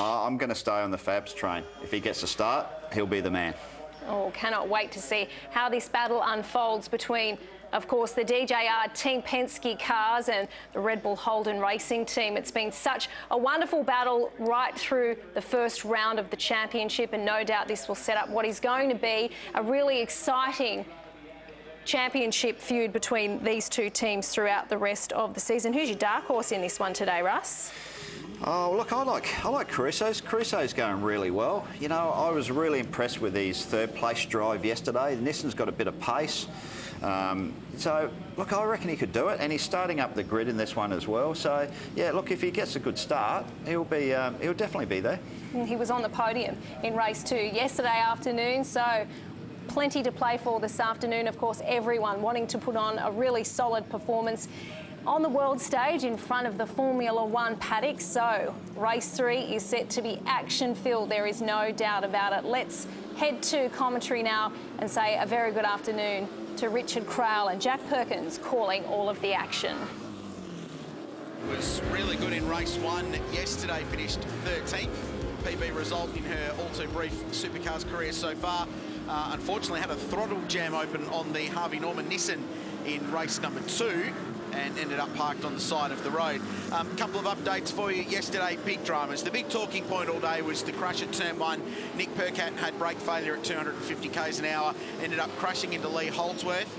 I'm going to stay on the Fabs train. If he gets a start, he'll be the man. Oh, cannot wait to see how this battle unfolds between, of course, the DJR Team Penske cars and the Red Bull Holden Racing team. It's been such a wonderful battle right through the first round of the championship, and no doubt this will set up what is going to be a really exciting championship feud between these two teams throughout the rest of the season. Who's your dark horse in this one today, Russ? Oh, look, I like Caruso's. Caruso's going really well. You know, I was really impressed with his third-place drive yesterday. Nissan's got a bit of pace. So, look, I reckon he could do it, and he's starting up the grid in this one as well. So, yeah, look, if he gets a good start, he'll definitely be there. He was on the podium in race 2 yesterday afternoon, so plenty to play for this afternoon. Of course, everyone wanting to put on a really solid performance on the world stage in front of the Formula One paddock. So race 3 is set to be action-filled. There is no doubt about it. Let's head to commentary now and say a very good afternoon to Richard Crowell and Jack Perkins calling all of the action. Was really good in race 1 yesterday, finished 13th. PB result in her all-too-brief Supercars career so far. Unfortunately had a throttle jam open on the Harvey Norman Nissan in race number 2 and ended up parked on the side of the road. Couple of updates for you yesterday, big dramas. The big talking point all day was the crash at turn 1. Nick Percat had brake failure at 250 k's an hour, ended up crashing into Lee Holdsworth.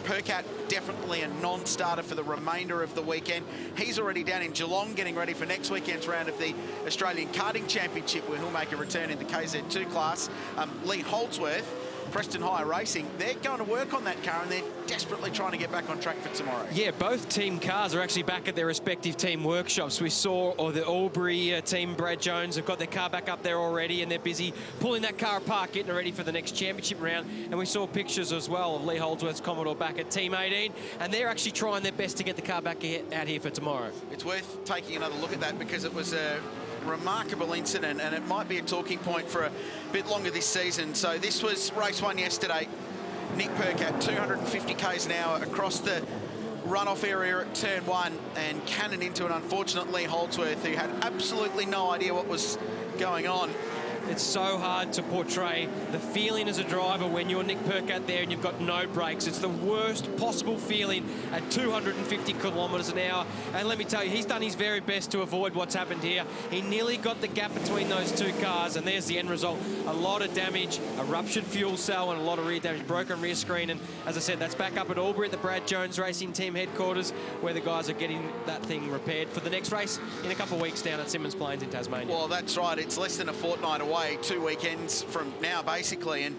Percat definitely a non-starter for the remainder of the weekend. He's already down in Geelong getting ready for next weekend's round of the Australian Karting Championship, where he'll make a return in the KZ2 class. Lee Holdsworth, Preston Hire Racing, they're going to work on that car and they're desperately trying to get back on track for tomorrow. Yeah, both team cars are actually back at their respective team workshops. We saw the Albury team, Brad Jones, have got their car back up there already and they're busy pulling that car apart, getting it ready for the next championship round. And we saw pictures as well of Lee Holdsworth's Commodore back at Team 18, and they're actually trying their best to get the car back out here for tomorrow. It's worth taking another look at that because it was a remarkable incident and it might be a talking point for a bit longer this season. So this was race 1 yesterday. Nick Percat, 250 k's an hour across the runoff area at turn 1 and cannoned into an unfortunate Lee Holdsworth, who had absolutely no idea what was going on. It's so hard to portray the feeling as a driver when you're Nick Percat there and you've got no brakes. It's the worst possible feeling at 250 kilometres an hour. And let me tell you, he's done his very best to avoid what's happened here. He nearly got the gap between those two cars, and there's the end result. A lot of damage, a ruptured fuel cell and a lot of rear damage, broken rear screen. And as I said, that's back up at Albury at the Brad Jones Racing Team headquarters, where the guys are getting that thing repaired for the next race in a couple of weeks down at Symmons Plains in Tasmania. Well, that's right. It's less than a fortnight away. 2 weekends from now, basically, and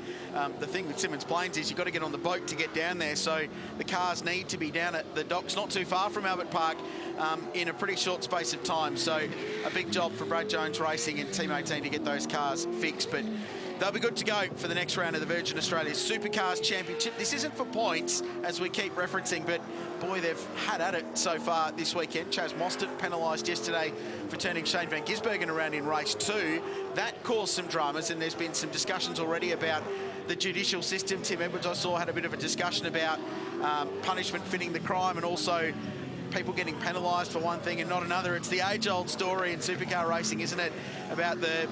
the thing with Symmons Plains is you've got to get on the boat to get down there, so the cars need to be down at the docks not too far from Albert Park in a pretty short space of time. So a big job for Brad Jones Racing and Team 18 to get those cars fixed, but they'll be good to go for the next round of the Virgin Australia Supercars Championship. This isn't for points, as we keep referencing, but boy, they've had at it so far this weekend. Chaz Mostert penalised yesterday for turning Shane van Gisbergen around in race 2. That caused some dramas, and there's been some discussions already about the judicial system. Tim Edwards, I saw, had a bit of a discussion about punishment fitting the crime, and also people getting penalised for one thing and not another. It's the age-old story in supercar racing, isn't it, about the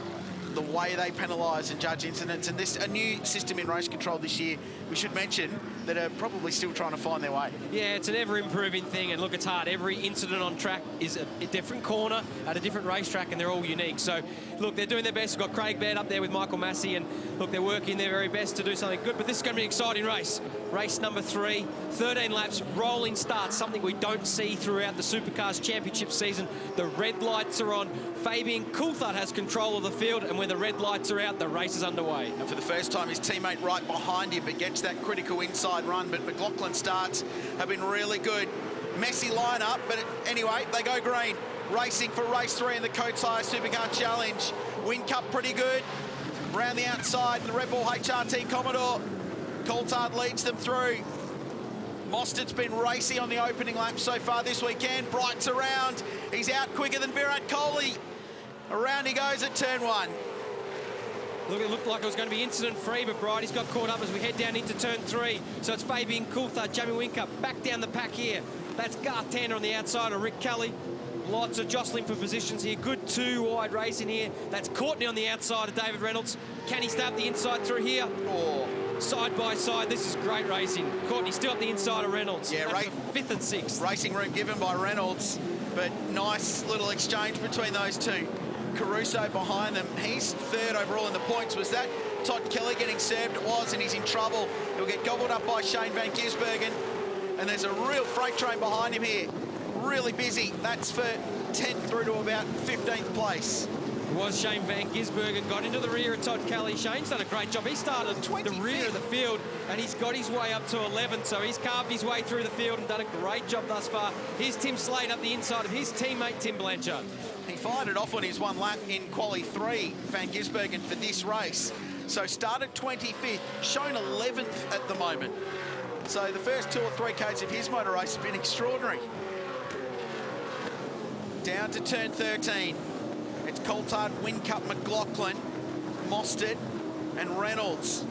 way they penalise and judge incidents, and this a new system in race control this year, we should mention, that are probably still trying to find their way. Yeah, it's an ever-improving thing, and look, it's hard. Every incident on track is a different corner at a different racetrack, and they're all unique. So, look, they're doing their best. We've got Craig Baird up there with Michael Massey, and look, they're working their very best to do something good, but this is going to be an exciting race. Race number 3, 13 laps, rolling starts, something we don't see throughout the Supercars Championship season. The red lights are on. Fabian Coulthard has control of the field, and when the red lights are out, the race is underway. And for the first time, his teammate right behind him, but gets that critical inside run. But McLaughlin's starts have been really good. Messy lineup, but anyway, they go green. Racing for race 3 in the Coates Hire Supercar Challenge. Whincup pretty good. Around the outside, the Red Bull HRT Commodore. Coulthard leads them through. Mostert's been racy on the opening lap so far this weekend. Bright's around. He's out quicker than Virat Kohli. Around he goes at turn 1. Look, it looked like it was going to be incident-free, but Bridie's got caught up as we head down into turn 3. So it's Fabian Coulthard, Jamie Whincup back down the pack here. That's Garth Tander on the outside of Rick Kelly. Lots of jostling for positions here. Good two-wide racing here. That's Courtney on the outside of David Reynolds. Can he stay up the inside through here? Oh. Side by side, this is great racing. Courtney still up the inside of Reynolds. Yeah, right. 5th and 6th. Racing room given by Reynolds, but nice little exchange between those two. Caruso behind them. He's 3rd overall in the points. Was that Todd Kelly getting served? It was, and he's in trouble. He'll get gobbled up by Shane van Gisbergen. And there's a real freight train behind him here. Really busy. That's for 10th through to about 15th place. It was Shane van Gisbergen, got into the rear of Todd Kelly. Shane's done a great job. He started the rear of the field, and he's got his way up to 11th, so he's carved his way through the field and done a great job thus far. Here's Tim Slade up the inside of his teammate, Tim Blanchard. He fired it off on his one lap in Quali 3, Van Gisbergen, for this race. So started 25th, shown 11th at the moment. So the first 2 or 3 Ks of his motor race have been extraordinary. Down to turn 13. It's Coulthard, Whincup, McLaughlin, Mostert and Reynolds.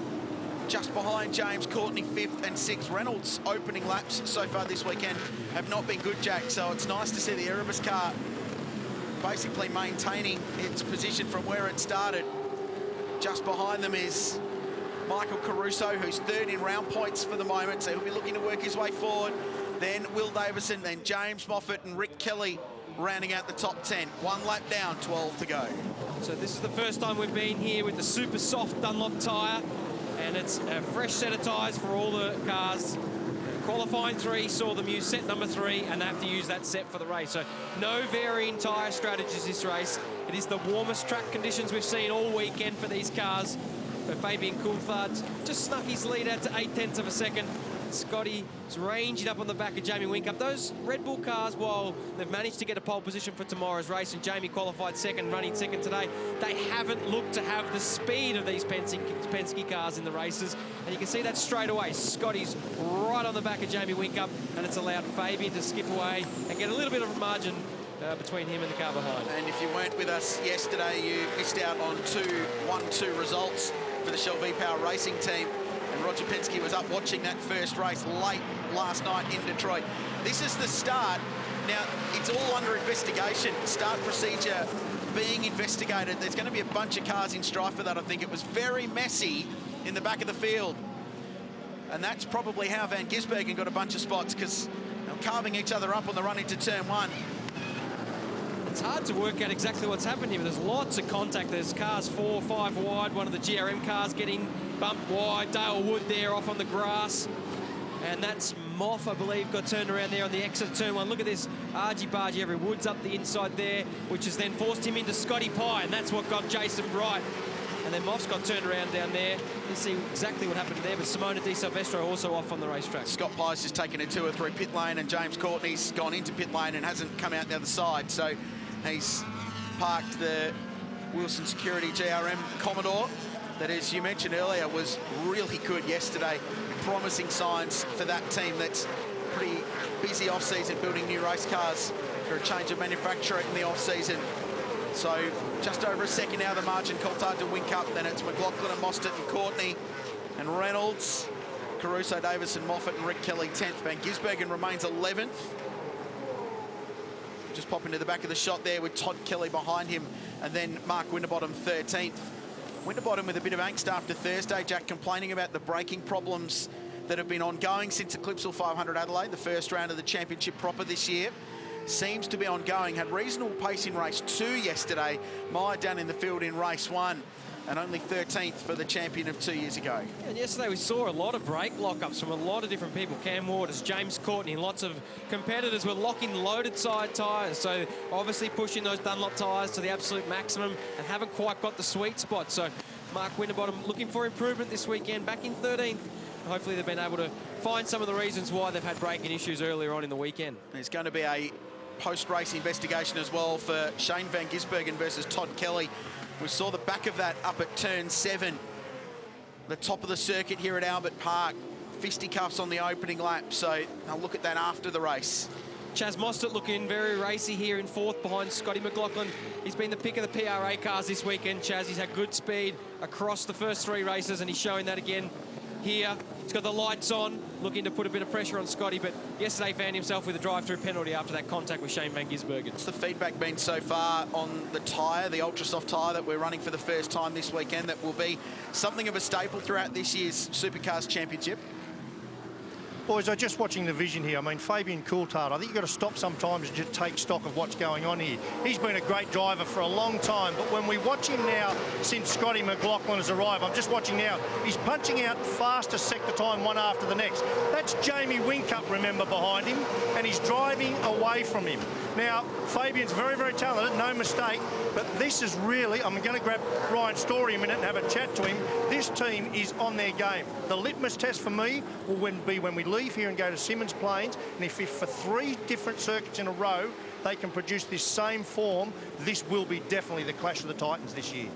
Just behind James Courtney, 5th and 6th. Reynolds' opening laps so far this weekend have not been good, Jack. So it's nice to see the Erebus car basically maintaining its position from where it started. Just behind them is Michael Caruso, who's 3rd in round points for the moment, so he'll be looking to work his way forward. Then Will Davison, then James Moffat and Rick Kelly rounding out the top 10. 1 lap down, 12 to go. So this is the first time we've been here with the super soft Dunlop tyre, and it's a fresh set of tyres for all the cars. Qualifying 3 saw them use set number 3, and they have to use that set for the race. So no varying tyre strategies this race. It is the warmest track conditions we've seen all weekend for these cars. But Fabian Coulthard just snuck his lead out to 0.8 of a second. Scotty is ranging up on the back of Jamie Whincup. Those Red Bull cars, while they've managed to get a pole position for tomorrow's race, and Jamie qualified 2nd, running 2nd today, they haven't looked to have the speed of these Penske cars in the races. And you can see that straight away. Scotty's right on the back of Jamie Whincup, and it's allowed Fabian to skip away and get a little bit of a margin between him and the car behind. And if you weren't with us yesterday, you missed out on 1-2 results for the Shell V-Power racing team. And Roger Penske was up watching that first race late last night in Detroit. This is the start. Now, it's all under investigation. Start procedure being investigated. There's going to be a bunch of cars in strife for that, I think. It was very messy in the back of the field. And that's probably how Van Gisbergen got a bunch of spots, because they're carving each other up on the run into turn 1. It's hard to work out exactly what's happened here, but there's lots of contact. There's cars 4, 5 wide. One of the GRM cars getting bumped wide. Dale Wood there off on the grass. And that's Moff, I believe, got turned around there on the exit of turn 1. Look at this argy-bargy every Woods up the inside there, which has then forced him into Scotty Pye, and that's what got Jason Bright. And then Moff's got turned around down there. Let's see exactly what happened there, but Simona Di Silvestro also off on the racetrack. Scott Pye's just taken a 2 or 3 pit lane, and James Courtney's gone into pit lane and hasn't come out the other side. So he's parked the Wilson Security GRM Commodore that, as you mentioned earlier, was really good yesterday. Promising signs for that team that's pretty busy off-season building new race cars for a change of manufacturer in the off-season. So just over a second now, the margin. Coulthard to Whincup, then it's McLaughlin and Mostert and Courtney and Reynolds, Caruso, Davison, Moffat and Rick Kelly 10th. Van Gisbergen remains 11th. Just pop into the back of the shot there with Todd Kelly behind him, and then Mark Winterbottom 13th. Winterbottom with a bit of angst after Thursday, Jack, complaining about the braking problems that have been ongoing since Eclipsal 500 Adelaide, the first round of the championship proper this year. Seems to be ongoing. Had reasonable pace in race 2 yesterday, mired down in the field in race 1, and only 13th for the champion of 2 years ago. And yesterday we saw a lot of brake lockups from a lot of different people. Cam Waters, James Courtney, lots of competitors were locking loaded side tyres. So obviously pushing those Dunlop tyres to the absolute maximum and haven't quite got the sweet spot. So Mark Winterbottom looking for improvement this weekend, back in 13th. Hopefully they've been able to find some of the reasons why they've had braking issues earlier on in the weekend. There's going to be a post-race investigation as well for Shane Van Gisbergen versus Todd Kelly. We saw the back of that up at turn 7, the top of the circuit here at Albert Park. Fisticuffs on the opening lap, so I'll look at that after the race. Chaz Mostert looking very racy here in 4th behind Scotty McLaughlin. He's been the pick of the PRA cars this weekend, Chaz. He's had good speed across the first 3 races, and he's showing that again here. He's got the lights on, looking to put a bit of pressure on Scotty, but yesterday found himself with a drive-through penalty after that contact with Shane van Gisbergen. What's the feedback been so far on the tyre, the ultra-soft tyre that we're running for the first time this weekend that will be something of a staple throughout this year's Supercars Championship? Boys, I'm just watching the vision here. I mean, Fabian Coulthard, I think you've got to stop sometimes and just take stock of what's going on here. He's been a great driver for a long time, but when we watch him now, since Scotty McLaughlin has arrived, I'm just watching now, he's punching out fastest sector time one after the next. That's Jamie Whincup, remember, behind him, and he's driving away from him. Now, Fabian's very, very talented, no mistake, but this is really, I'm going to grab Ryan Story a minute and have a chat to him. This team is on their game. The litmus test for me will be when we leave here and go to Symmons Plains, and if for 3 different circuits in a row they can produce this same form, this will be definitely the clash of the Titans this year.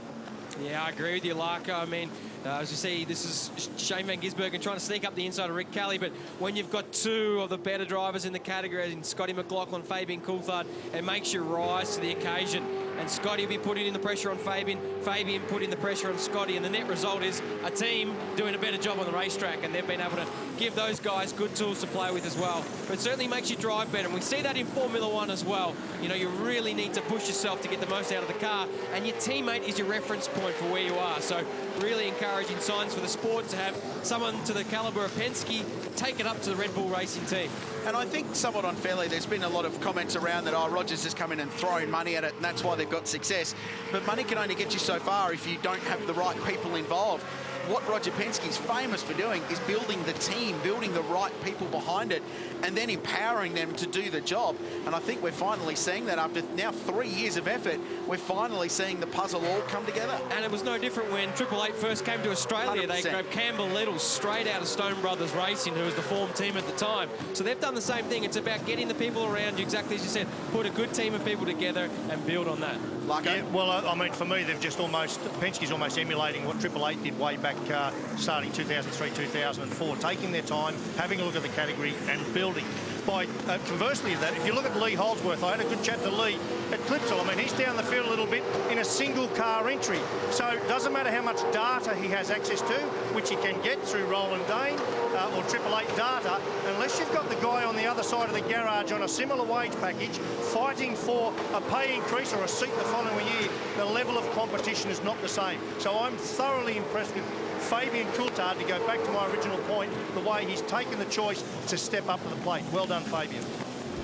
Yeah, I agree with you, Larko. I mean, as you see, this is Shane van Gisbergen trying to sneak up the inside of Rick Kelly, but when you've got 2 of the better drivers in the category, in Scotty McLaughlin, Fabian Coulthard, it makes you rise to the occasion. And Scotty will be putting in the pressure on Fabian, Fabian putting the pressure on Scotty, and the net result is a team doing a better job on the racetrack, and they've been able to give those guys good tools to play with as well. But it certainly makes you drive better, and we see that in Formula One as well. You know, you really need to push yourself to get the most out of the car, and your teammate is your reference point for where you are. So really encouraging signs for the sport to have someone to the calibre of Penske take it up to the Red Bull Racing team. And I think somewhat unfairly, there's been a lot of comments around that, oh, Rogers has come in and thrown money at it, and that's why they've got success. But money can only get you so far if you don't have the right people involved. What Roger Penske is famous for doing is building the team, building the right people behind it, and then empowering them to do the job. And I think we're finally seeing that after now 3 years of effort, we're finally seeing the puzzle all come together. And it was no different when 888 first came to Australia. 100%. They grabbed Campbell Littles straight out of Stone Brothers Racing, who was the form team at the time. So they've done the same thing. It's about getting the people around you, exactly as you said, put a good team of people together and build on that. Yeah, well, I mean, for me, they've just almost, Penske's almost emulating what 888 did way back starting 2003, 2004, taking their time, having a look at the category and building. By conversely of that, if you look at Lee Holdsworth, I had a good chat to Lee at Clipsal. I mean, he's down the field a little bit in a single car entry. So it doesn't matter how much data he has access to, which he can get through Roland Dane or 888 data, unless you've got the guy on the other side of the garage on a similar wage package fighting for a pay increase or a seat the following year, the level of competition is not the same. So I'm thoroughly impressed with Fabian Coulthard, to go back to my original point, the way he's taken the choice to step up to the plate. Well done, Fabian.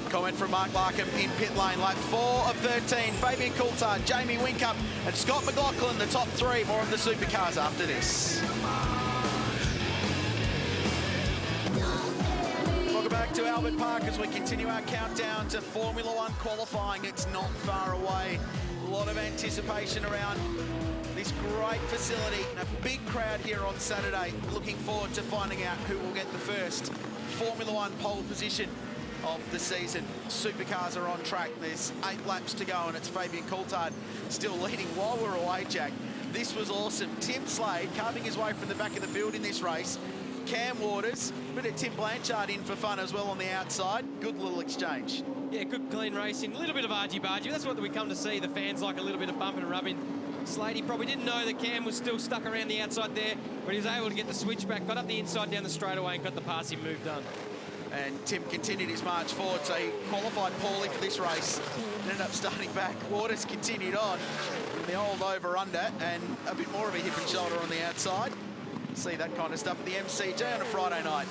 Comment from Mark Larkham in pit lane, lap 4 of 13. Fabian Coulthard, Jamie Whincup and Scott McLaughlin, the top 3. More of the Supercars after this. Welcome back to Albert Park as we continue our countdown to Formula One qualifying. It's not far away. A lot of anticipation around this great facility, and a big crowd here on Saturday. Looking forward to finding out who will get the first Formula One pole position of the season. Supercars are on track. There's 8 laps to go, and it's Fabian Coulthard still leading while we're away, Jack. This was awesome. Tim Slade carving his way from the back of the field in this race. Cam Waters, bit of Tim Blanchard in for fun as well on the outside. Good little exchange. Yeah, good clean racing. A little bit of argy-bargy. That's what we come to see. The fans like a little bit of bumping and rubbing. Slade probably didn't know that Cam was still stuck around the outside there, but he was able to get the switch back, got up the inside down the straightaway and got the passing move done. And Tim continued his march forward, so he qualified poorly for this race. Ended up starting back. Waters continued on in the old over-under and a bit more of a hip and shoulder on the outside. See that kind of stuff at the MCG on a Friday night.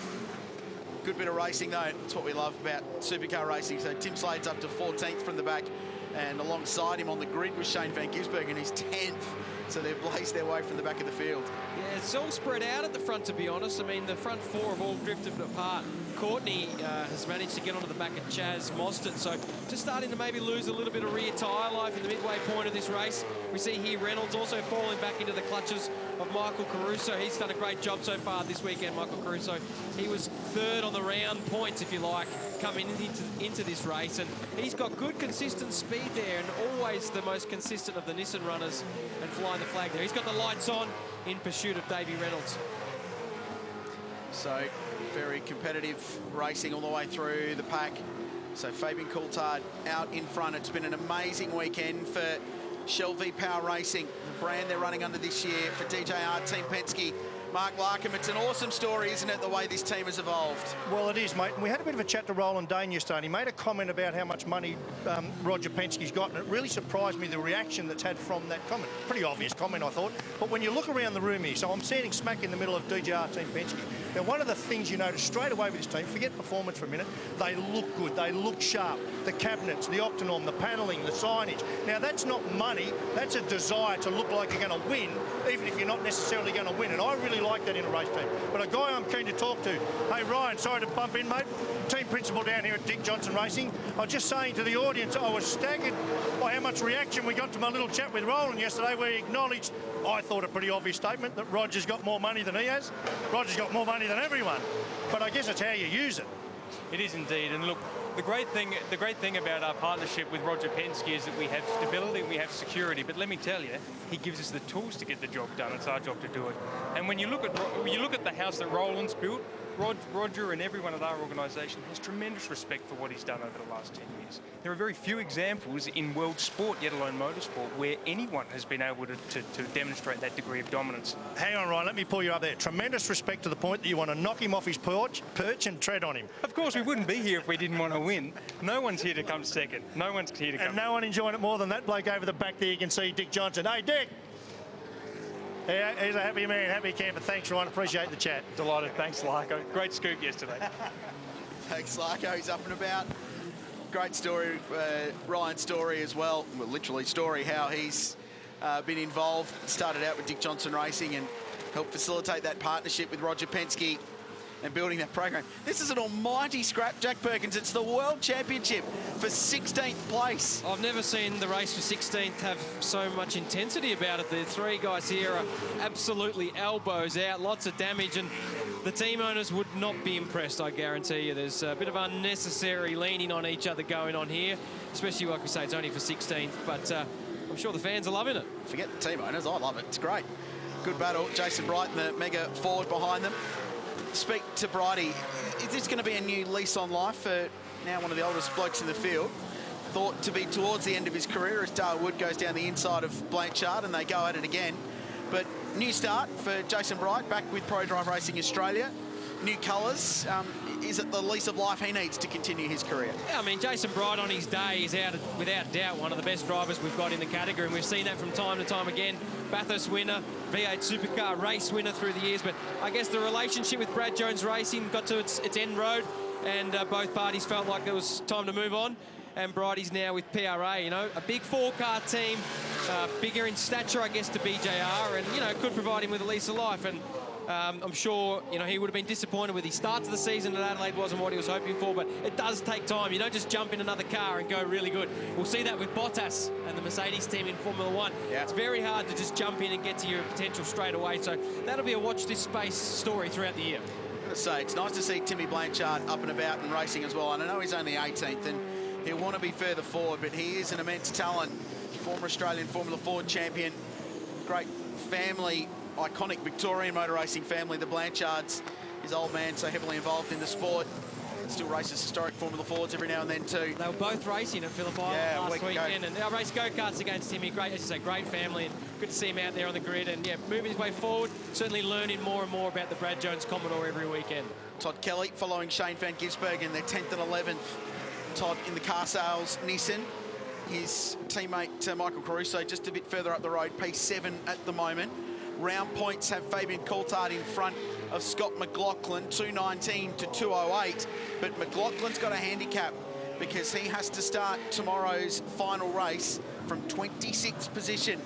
Good bit of racing, though. That's what we love about supercar racing. So Tim Slade's up to 14th from the back, and alongside him on the grid was Shane van Gisbergen, who's 10th. So they've blazed their way from the back of the field. Yeah, it's all spread out at the front, to be honest. I mean, the front 4 have all drifted apart. Courtney has managed to get onto the back of Chaz Mostert, so just starting to maybe lose a little bit of rear tyre life in the midway point of this race. We see here Reynolds also falling back into the clutches of Michael Caruso. He's done a great job so far this weekend, Michael Caruso. He was 3rd on the round points, if you like, coming into this race, and he's got good consistent speed there and always the most consistent of the Nissan runners and flying the flag there. He's got the lights on in pursuit of Davey Reynolds. So very competitive racing all the way through the pack. So Fabian Coulthard out in front. It's been an amazing weekend for Shell V-Power Racing, the brand they're running under this year, for DJR Team Penske. Mark Larkham, it's an awesome story, isn't it, the way this team has evolved? Well, it is, mate. And we had a bit of a chat to Roland Dane yesterday, and he made a comment about how much money Roger Penske's got, and it really surprised me, the reaction that's had from that comment. Pretty obvious comment, I thought. But when you look around the room here, so I'm standing smack in the middle of DJR Team Penske. Now, one of the things you notice straight away with this team, forget performance for a minute, they look good, they look sharp. The cabinets, the Optonom, the panelling, the signage. Now, that's not money, that's a desire to look like you're going to win, even if you're not necessarily going to win. And I really like that in a race team. But a guy I'm keen to talk to, hey, Ryan, sorry to bump in, mate. Team principal down here at Dick Johnson Racing. I was just saying to the audience, I was staggered by how much reaction we got to my little chat with Roland yesterday, where he acknowledged, I thought, a pretty obvious statement, that Roger's got more money than he has. Roger's got more money than everyone. But I guess it's how you use it. It is indeed. And look, the great thing about our partnership with Roger Penske is that we have stability, we have security. But let me tell you, he gives us the tools to get the job done. It's our job to do it. And when you look at the house that Roland's built, Roger and everyone at our organisation has tremendous respect for what he's done over the last 10 years. There are very few examples in world sport, yet alone motorsport, where anyone has been able to demonstrate that degree of dominance. Hang on, Ryan, let me pull you up there. Tremendous respect to the point that you want to knock him off his perch and tread on him. Of course, we wouldn't be here if we didn't want to win. No one's here to come second. No one's here to come. And no one enjoying it more than that bloke over the back there. You can see Dick Johnson. Hey, Dick. Yeah, he's a happy man, happy camper. Thanks, Ryan. Appreciate the chat. Delighted. Thanks, Larko. Great scoop yesterday. Thanks, Larko. He's up and about. Great story, Ryan's story as well. Well, literally story, how he's been involved. Started out with Dick Johnson Racing and helped facilitate that partnership with Roger Penske and building that program. This is an almighty scrap, Jack Perkins. It's the World Championship for 16th place. I've never seen the race for 16th have so much intensity about it. The three guys here are absolutely elbows out, lots of damage, and the team owners would not be impressed, I guarantee you. There's a bit of unnecessary leaning on each other going on here, especially, like we say, it's only for 16th, but I'm sure the fans are loving it. Forget the team owners, I love it. It's great. Good battle. Jason Bright and the mega Ford behind them. Speak to Brighty. Is this going to be a new lease on life for now one of the oldest blokes in the field? Thought to be towards the end of his career as Dale Wood goes down the inside of Blanchard and they go at it again. But new start for Jason Bright, back with Pro Drive Racing Australia. New colours. Is it the lease of life he needs to continue his career? Yeah, I mean, Jason Bright on his day is without doubt one of the best drivers we've got in the category, and we've seen that from time to time again. Bathurst winner, V8 Supercar race winner through the years, but I guess the relationship with Brad Jones Racing got to its end road, and both parties felt like it was time to move on. And Brighty's now with PRA, you know, a big four-car team, bigger in stature, I guess, to BJR, and, you know, could provide him with a lease of life. And I'm sure, you know, he would have been disappointed with his start to the season at Adelaide wasn't what he was hoping for, but it does take time. You don't just jump in another car and go really good. We'll see that with Bottas and the Mercedes team in Formula One. Yeah. It's very hard to just jump in and get to your potential straight away, so that'll be a watch this space story throughout the year. I'm going to say, it's nice to see Timmy Blanchard up and about and racing as well. And I know he's only 18th and he'll want to be further forward, but he is an immense talent. Former Australian Formula Ford champion, great family, iconic Victorian motor racing family, the Blanchards. His old man so heavily involved in the sport. Still races historic Formula Fords every now and then too. They were both racing at Phillip Island last weekend, and I raced go-karts against Timmy. Great, as you say, great family, and good to see him out there on the grid, and yeah, moving his way forward, certainly learning more and more about the Brad Jones Commodore every weekend. Todd Kelly following Shane van Gisbergen, their 10th and 11th. Todd in the car sales Nissan. His teammate Michael Caruso just a bit further up the road, P7 at the moment. Round points have Fabian Coulthard in front of Scott McLaughlin, 219 to 208. But McLaughlin's got a handicap because he has to start tomorrow's final race from 26th position.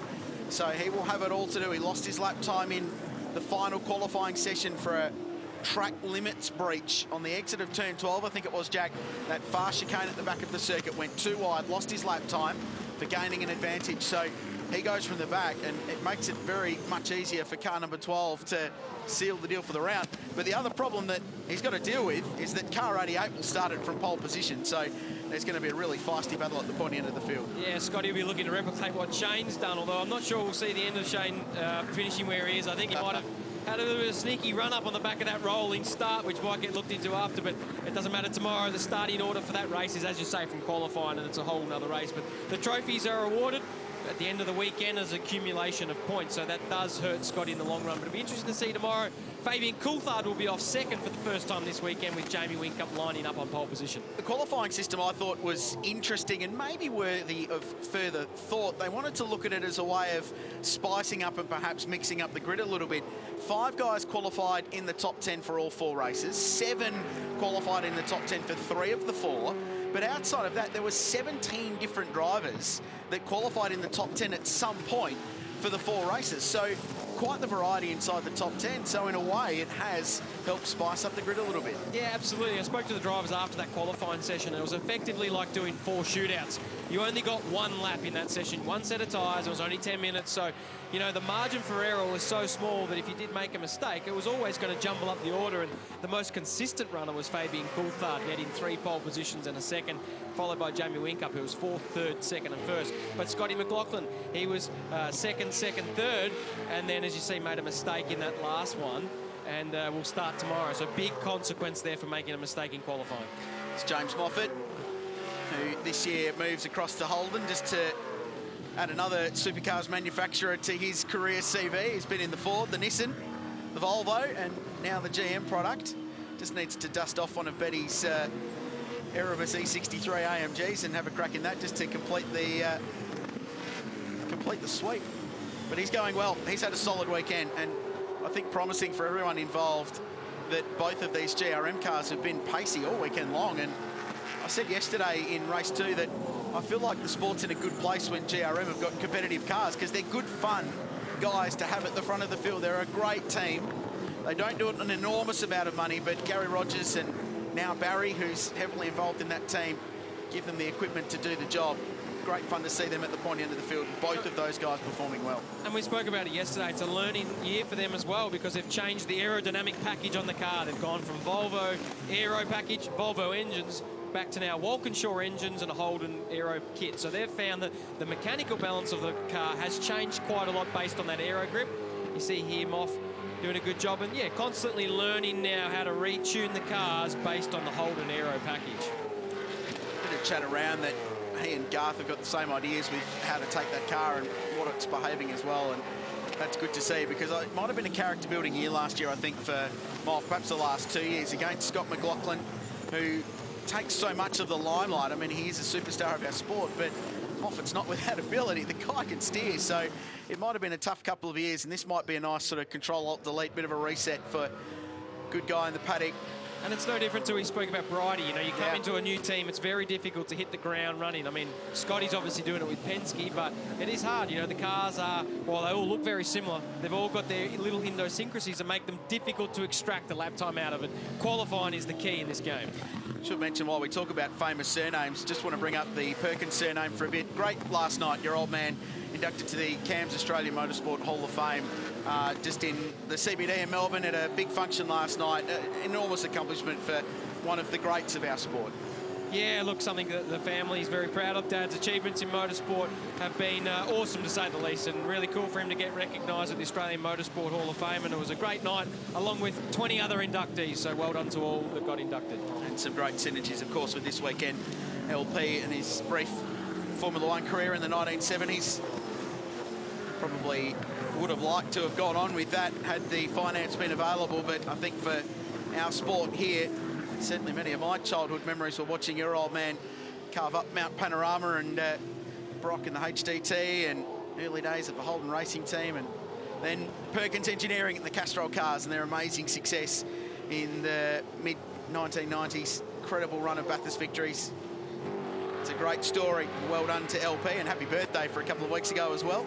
So he will have it all to do. He lost his lap time in the final qualifying session for a track limits breach on the exit of turn 12, I think it was, Jack. That far chicane at the back of the circuit went too wide, lost his lap time for gaining an advantage. So he goes from the back, and it makes it very much easier for car number 12 to seal the deal for the round. But the other problem that he's got to deal with is that car 88 will start it from pole position. So there's going to be a really feisty battle at the pointy end of the field. Yeah, Scotty will be looking to replicate what Shane's done, although I'm not sure we'll see the end of Shane finishing where he is. I think he might have had a little bit of a sneaky run up on the back of that rolling start, which might get looked into after, but it doesn't matter tomorrow. The starting order for that race is, as you say, from qualifying, and it's a whole nother race. But the trophies are awarded. at the end of the weekend as accumulation of points, so that does hurt Scotty in the long run. But it'll be interesting to see tomorrow. Fabian Coulthard will be off second for the first time this weekend, with Jamie Whincup lining up on pole position. The qualifying system I thought was interesting and maybe worthy of further thought. They wanted to look at it as a way of spicing up and perhaps mixing up the grid a little bit. 5 guys qualified in the top 10 for all 4 races. 7 qualified in the top 10 for 3 of the 4. But outside of that, there were 17 different drivers that qualified in the top 10 at some point for the 4 races. So quite the variety inside the top 10. So in a way, it has helped spice up the grid a little bit. Yeah, absolutely. I spoke to the drivers after that qualifying session. It was effectively like doing 4 shootouts. You only got 1 lap in that session, 1 set of tyres. It was only 10 minutes. So, you know, the margin for error was so small that if you did make a mistake, it was always going to jumble up the order. And the most consistent runner was Fabian Coulthard, getting 3 pole positions and a second, followed by Jamie Whincup, who was 4th, 3rd, 2nd and 1st. But Scotty McLaughlin, he was 2nd, 3rd, and then, as you see, made a mistake in that last one, and will start tomorrow. So big consequence there for making a mistake in qualifying. It's James Moffat, who this year moves across to Holden just to add another supercars manufacturer to his career CV. He's been in the Ford, the Nissan, the Volvo, and now the GM product. Just needs to dust off one of Betty's Erebus E63 AMGs and have a crack in that just to complete the sweep. But he's going well. He's had a solid weekend, and I think promising for everyone involved that both of these GRM cars have been pacey all weekend long. And I said yesterday in race 2 that I feel like the sport's in a good place when GRM have got competitive cars, because they're good fun guys to have at the front of the field. They're a great team. They don't do it an enormous amount of money, but Gary Rogers and now Barry, who's heavily involved in that team, give them the equipment to do the job. Great fun to see them at the pointy end of the field. Both of those guys performing well. And we spoke about it yesterday. It's a learning year for them as well, because they've changed the aerodynamic package on the car. They've gone from Volvo aero package, Volvo engines, back to now Walkinshaw engines and a Holden aero kit. So they've found that the mechanical balance of the car has changed quite a lot based on that aero grip. You see here Moff doing a good job, and yeah, constantly learning now how to retune the cars based on the Holden aero package. Bit of chat around that he and Garth have got the same ideas with how to take that car and what it's behaving as well, and that's good to see, because it might have been a character building year last year, I think, for Moff, perhaps the last 2 years, against Scott McLaughlin, who takes so much of the limelight. I mean, he is a superstar of our sport, but Moffat's not without ability. The guy can steer, so it might have been a tough couple of years, and this might be a nice sort of Control-Alt-Delete, bit of a reset for good guy in the paddock. And it's no different to we spoke about Bridie. You know, you come into a new team, it's very difficult to hit the ground running. I mean, Scotty's obviously doing it with Penske, but it is hard. You know, the cars are, well, they all look very similar. They've all got their little idiosyncrasies that make them difficult to extract the lap time out of it. Qualifying is the key in this game. Should mention, while we talk about famous surnames, just want to bring up the Perkins surname for a bit. Great last night, your old man inducted to the CAMS Australian Motorsport Hall of Fame. Just in the CBD in Melbourne at a big function last night. Enormous accomplishment for one of the greats of our sport. Yeah, look, something that the family is very proud of. Dad's achievements in motorsport have been awesome, to say the least, and really cool for him to get recognised at the Australian Motorsport Hall of Fame. And it was a great night, along with 20 other inductees, so well done to all that got inducted. And some great synergies, of course, with this weekend. LP and his brief Formula One career in the 1970s. Probably would have liked to have gone on with that had the finance been available, but I think for our sport here, certainly many of my childhood memories were watching your old man carve up Mount Panorama and Brock in the HDT, and early days of the Holden racing team, and then Perkins Engineering and the Castrol cars and their amazing success in the mid-1990s. Incredible run of Bathurst victories. It's a great story. Well done to LP, and happy birthday for a couple of weeks ago as well.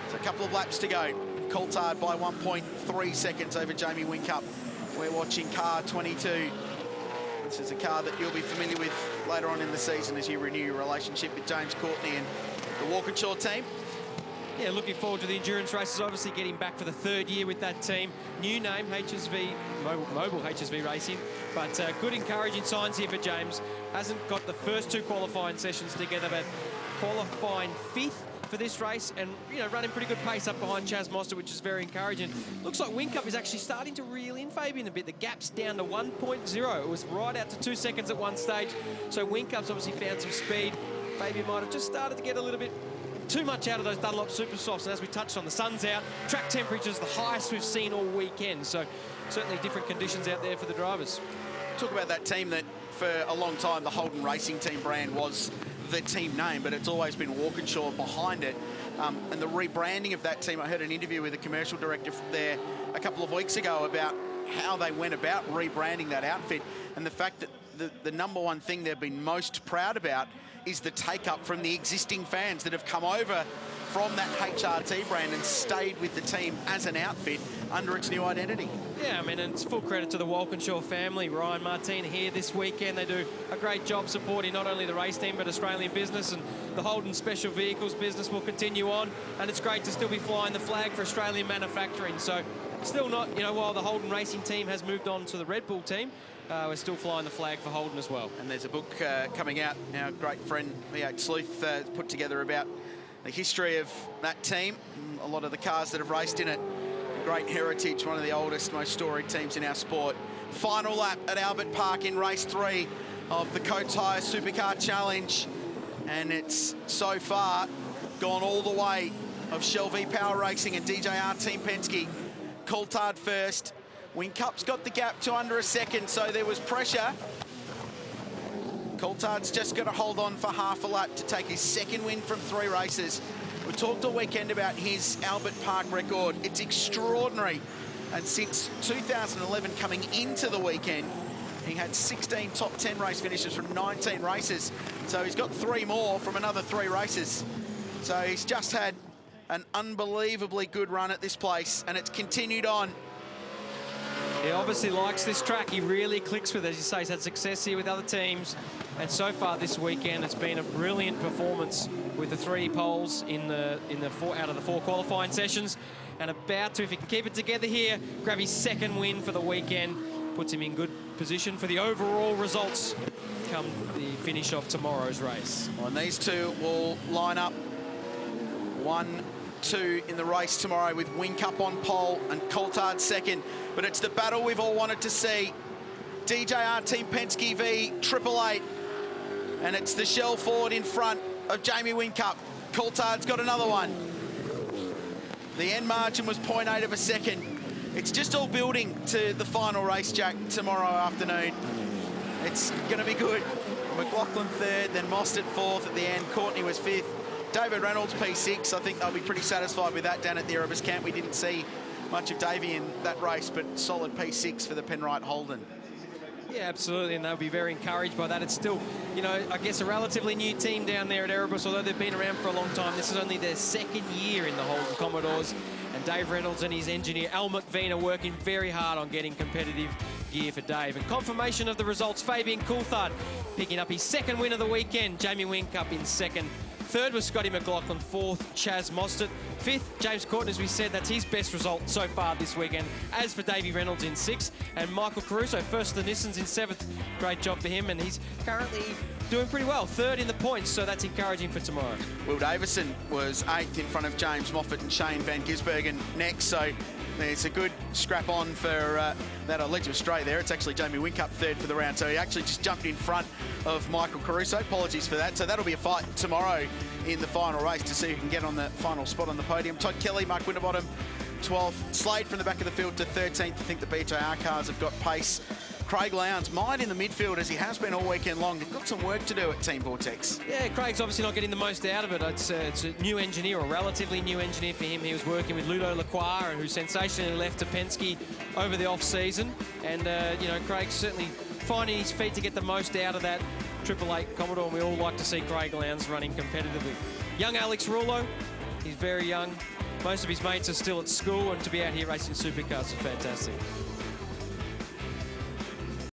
So a couple of laps to go. Coulthard by 1.3 seconds over Jamie Whincup. We're watching car 22. This is a car that you'll be familiar with later on in the season as you renew your relationship with James Courtney and the Walkinshaw team. Yeah, looking forward to the endurance races, obviously getting back for the 3rd year with that team. New name, HSV, Mobile HSV Racing, but good encouraging signs here for James. Hasn't got the first 2 qualifying sessions together, but qualifying 5th for this race, and you know, running pretty good pace up behind Chaz Moster, which is very encouraging. Looks like Whincup is actually starting to reel in Fabian a bit. The gap's down to 1.0. It was right out to 2 seconds at one stage, so Whincup's obviously found some speed. Fabian might have just started to get a little bit too much out of those Dunlop Super Softs. And as we touched on, the sun's out. Track temperature's the highest we've seen all weekend. So certainly different conditions out there for the drivers. Talk about that team that for a long time the Holden Racing Team brand was the team name, but it's always been Walkinshaw behind it. And the rebranding of that team, I heard an interview with the commercial director there a couple of weeks ago about how they went about rebranding that outfit, and the fact that the number one thing they've been most proud about is the take-up from the existing fans that have come over from that HRT brand and stayed with the team as an outfit under its new identity. Yeah, I mean, and it's full credit to the Walkinshaw family. Ryan Martin here this weekend. They do a great job supporting not only the race team, but Australian business, and the Holden Special Vehicles business will continue on. And it's great to still be flying the flag for Australian manufacturing. So still not, you know, while the Holden Racing Team has moved on to the Red Bull team, we're still flying the flag for Holden as well. And there's a book coming out. Our great friend V8 Sleuth put together about the history of that team, a lot of the cars that have raced in it. Great heritage, one of the oldest, most storied teams in our sport. Final lap at Albert Park in race 3 of the Kotaya Supercar Challenge. And it's so far gone all the way of Shell V Power Racing and DJR Team Penske. Coulthard first. Wincup's got the gap to under a second, so there was pressure. Coulthard's just got to hold on for half a lap to take his second win from 3 races. We talked all weekend about his Albert Park record. It's extraordinary. And since 2011 coming into the weekend, he had 16 top 10 race finishes from 19 races. So he's got 3 more from another 3 races. So he's just had an unbelievably good run at this place, and it's continued on. He obviously likes this track. He really clicks with it. As you say, he's had success here with other teams. And so far this weekend, it's been a brilliant performance with the 3 poles in the 4 out of the 4 qualifying sessions. And about to, if he can keep it together here, grab his second win for the weekend. Puts him in good position for the overall results come the finish of tomorrow's race. And these two will line up 1, 2 in the race tomorrow with Whincup on pole and Coulthard second. But it's the battle we've all wanted to see. DJR Team Penske v 888. And it's the Shell Ford in front of Jamie Whincup. Coulthard's got another one. The end margin was 0.8 of a second. It's just all building to the final race, Jack, tomorrow afternoon. It's going to be good. McLaughlin third, then Mostert fourth at the end. Courtney was fifth. David Reynolds P6. I think they'll be pretty satisfied with that down at the Erebus camp. We didn't see much of Davey in that race, but solid P6 for the Penrite Holden. Yeah, absolutely, and they'll be very encouraged by that. It's still, you know, I guess a relatively new team down there at Erebus, although they've been around for a long time. This is only their second year in the Holden Commodores, and Dave Reynolds and his engineer, Al McVean, are working very hard on getting competitive gear for Dave. And confirmation of the results, Fabian Coulthard picking up his second win of the weekend. Jamie Whincup in second. Third was Scotty McLaughlin. Fourth, Chaz Mostert. Fifth, James Courtney, as we said, that's his best result so far this weekend. As for Davey Reynolds in sixth, and Michael Caruso, first the Nissans in seventh. Great job for him, and he's currently doing pretty well. Third in the points, so that's encouraging for tomorrow. Will Davison was eighth in front of James Moffat and Shane Van Gisbergen next, so there's a good scrap on for that Ledge of Stray there. It's actually Jamie Whincup third for the round, so he actually just jumped in front of Michael Caruso. Apologies for that. So that'll be a fight tomorrow in the final race to see who can get on the final spot on the podium. Todd Kelly, Mark Winterbottom, 12th. Slade from the back of the field to 13th. I think the BJR cars have got pace. Craig Lowndes might in the midfield, as he has been all weekend long. They've got some work to do at Team Vortex. Yeah, Craig's obviously not getting the most out of it. It's a new engineer, a relatively new engineer for him. He was working with Ludo Lacroix, who sensationally left to Penske over the off-season. And, you know, Craig's certainly finding his feet to get the most out of that 888 Commodore, and we all like to see Craig Lowndes running competitively. Young Alex Rullo, he's very young. Most of his mates are still at school, and to be out here racing supercars is fantastic.